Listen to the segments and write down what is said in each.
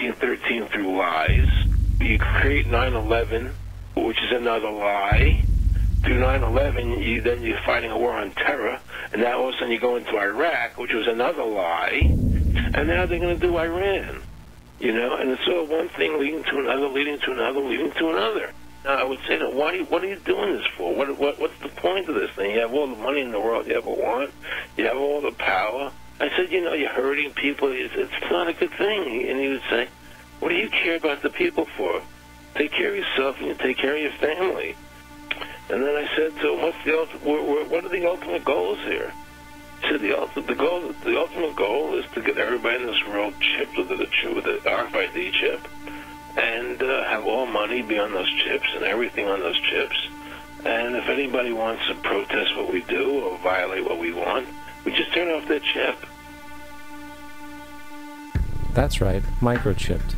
1913 through lies. You create 9/11, which is another lie. Through 9/11, then you're fighting a war on terror, and now all of a sudden you go into Iraq, which was another lie, and now they're going to do Iran. You know, and it's all one thing leading to another, leading to another, leading to another. Now, I would say that, what are you doing this for? What's the point of this thing? You have all the money in the world you ever want. You have all the power. I said, you know, you're hurting people. It's not a good thing. And he would say, what do you care about the people for? Take care of yourself and you take care of your family. And then I said to him, what are the ultimate goals here? He said, the ultimate goal is to get everybody in this world chipped with the RFID chip, and have all money be on those chips and everything on those chips. And if anybody wants to protest what we do or violate what we want, we just turn off their chip. That's right, microchipped.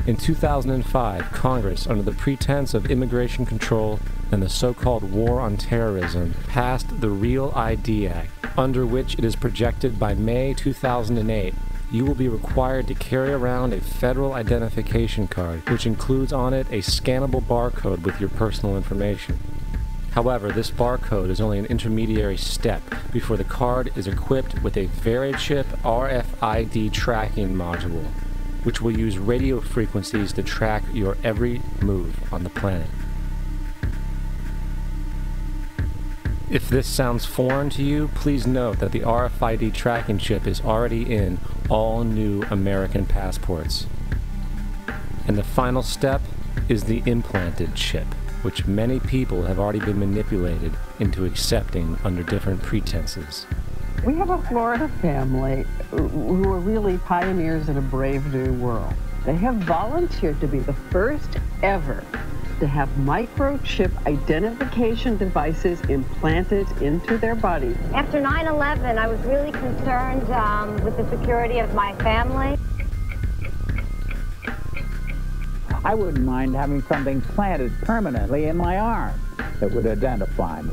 In 2005, Congress, under the pretense of immigration control and the so-called War on Terrorism, passed the REAL ID Act, under which it is projected by May 2008 you will be required to carry around a federal identification card, which includes on it a scannable barcode with your personal information. However, this barcode is only an intermediary step before the card is equipped with a VeriChip RFID tracking module, which will use radio frequencies to track your every move on the planet. If this sounds foreign to you, please note that the RFID tracking chip is already in all new American passports. And the final step is the implanted chip, which many people have already been manipulated into accepting under different pretenses. We have a Florida family who are really pioneers in a brave new world. They have volunteered to be the first ever to have microchip identification devices implanted into their bodies. After 9/11, I was really concerned with the security of my family. I wouldn't mind having something planted permanently in my arm that would identify me.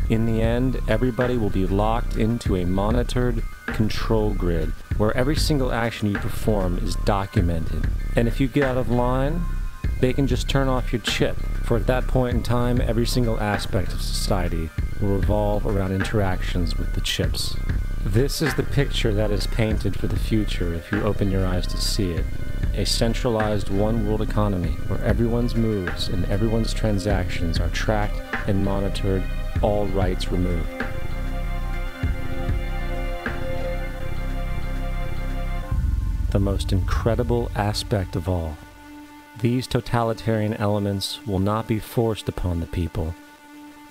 In the end, everybody will be locked into a monitored control grid where every single action you perform is documented. And if you get out of line, they can just turn off your chip, for at that point in time, every single aspect of society will revolve around interactions with the chips. This is the picture that is painted for the future if you open your eyes to see it. A centralized one-world economy where everyone's moves and everyone's transactions are tracked and monitored, all rights removed. The most incredible aspect of all. These totalitarian elements will not be forced upon the people.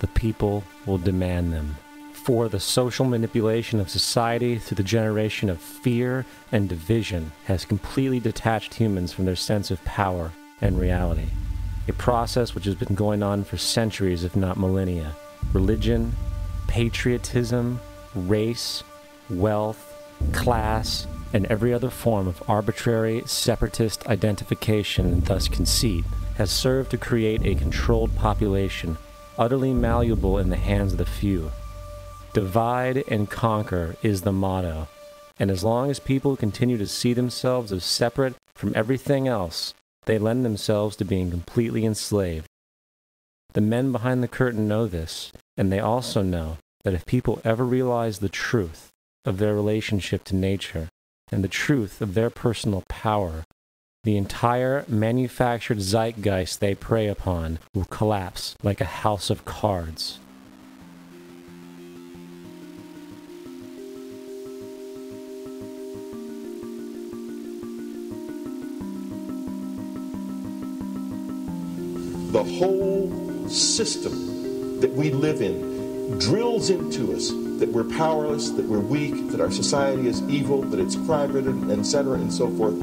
The people will demand them. For the social manipulation of society through the generation of fear and division has completely detached humans from their sense of power and reality. A process which has been going on for centuries, if not millennia. Religion, patriotism, race, wealth, class, and every other form of arbitrary, separatist identification and thus conceit has served to create a controlled population, utterly malleable in the hands of the few. Divide and conquer is the motto, and as long as people continue to see themselves as separate from everything else, they lend themselves to being completely enslaved. The men behind the curtain know this, and they also know that if people ever realize the truth of their relationship to nature, and the truth of their personal power, the entire manufactured zeitgeist they prey upon will collapse like a house of cards. The whole system that we live in drills into us that we're powerless, that we're weak, that our society is evil, that it's crime-ridden, etc., and so forth.